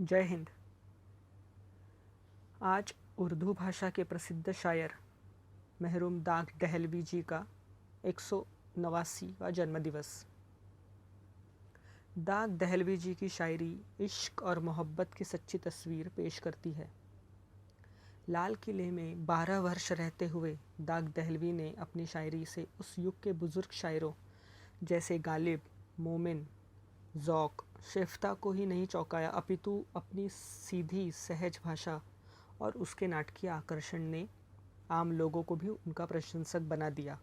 जय हिंद। आज उर्दू भाषा के प्रसिद्ध शायर मरहूम दाग दहलवी जी का 189वां जन्मदिवस। दाग दहलवी जी की शायरी इश्क और मोहब्बत की सच्ची तस्वीर पेश करती है। लाल किले में 12 वर्ष रहते हुए दाग दहलवी ने अपनी शायरी से उस युग के बुज़ुर्ग शायरों जैसे गालिब, मोमिन, ज़ौक़, शेफ्ता को ही नहीं चौंकाया, अपितु अपनी सीधी सहज भाषा और उसके नाटकीय आकर्षण ने आम लोगों को भी उनका प्रशंसक बना दिया।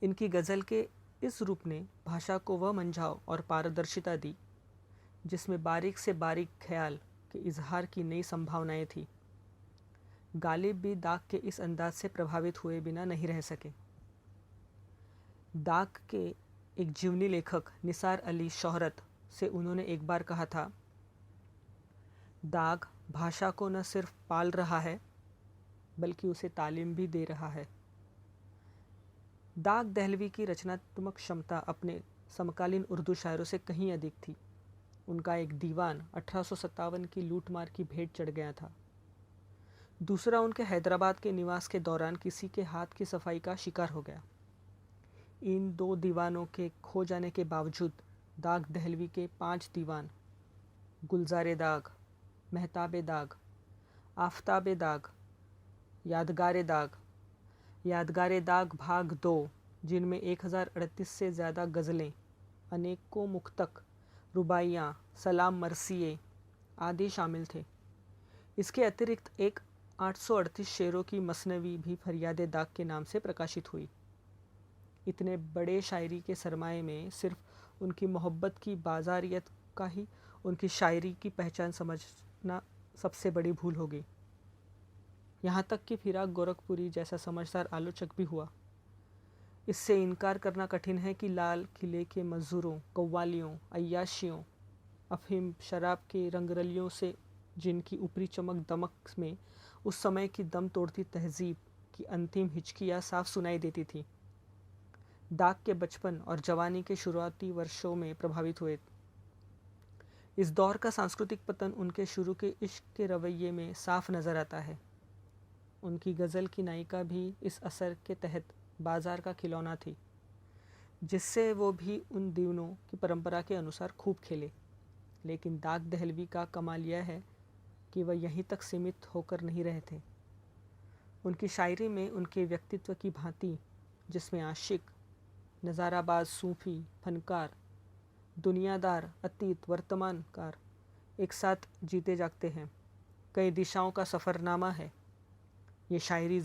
इनकी गज़ल के इस रूप ने भाषा को वह मंझाव और पारदर्शिता दी जिसमें बारीक से बारीक ख्याल के इजहार की नई संभावनाएं थी। गालिब भी दाग के इस अंदाज से प्रभावित हुए बिना नहीं रह सके। दाग के एक जीवनी लेखक निसार अली शोहरत से उन्होंने एक बार कहा था, दाग भाषा को न सिर्फ पाल रहा है बल्कि उसे तालीम भी दे रहा है। दाग दहलवी की रचनात्मक क्षमता अपने समकालीन उर्दू शायरों से कहीं अधिक थी। उनका एक दीवान 1857 की लूटमार की भेंट चढ़ गया था। दूसरा उनके हैदराबाद के निवास के दौरान किसी के हाथ की सफाई का शिकार हो गया। इन दो दीवानों के खो जाने के बावजूद दाग दहलवी के 5 दीवान गुलज़ारे दाग, महताबे दाग, आफताबे दाग, यादगारे दाग भाग 2, जिनमें 1038 से ज़्यादा गज़लें, अनेकों मुख्तक, रुबाइयाँ, सलाम मरसिए आदि शामिल थे। इसके अतिरिक्त एक 838 शेरों की मसनवी भी फरियादे दाग के नाम से प्रकाशित हुई। इतने बड़े शायरी के सरमाए में सिर्फ उनकी मोहब्बत की बाजारियत का ही उनकी शायरी की पहचान समझना सबसे बड़ी भूल होगी। यहाँ तक कि फिराक गोरखपुरी जैसा समझदार आलोचक भी हुआ। इससे इनकार करना कठिन है कि लाल किले के मज़दूरों, कव्वालियों, अय्याशियों, अफीम शराब के रंगरलियों से जिनकी ऊपरी चमक दमक में उस समय की दम तोड़ती तहजीब की अंतिम हिचकियाँ साफ सुनाई देती थी, दाग के बचपन और जवानी के शुरुआती वर्षों में प्रभावित हुए। इस दौर का सांस्कृतिक पतन उनके शुरू के इश्क के रवैये में साफ नज़र आता है। उनकी गज़ल की नायिका भी इस असर के तहत बाजार का खिलौना थी, जिससे वो भी उन दिनों की परंपरा के अनुसार खूब खेले। लेकिन दाग दहलवी का कमाल यह है कि वह यहीं तक सीमित होकर नहीं रहे थे। उनकी शायरी में उनके व्यक्तित्व की भांति, जिसमें आशिक, नज़ाराबाज, सूफ़ी, फनकार, दुनियादार, अतीत, वर्तमानकार एक साथ जीते जागते हैं, कई दिशाओं का सफ़रनामा है। ये शायरी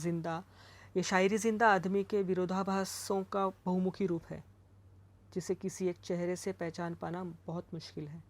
जिंदा आदमी के विरोधाभासों का बहुमुखी रूप है, जिसे किसी एक चेहरे से पहचान पाना बहुत मुश्किल है।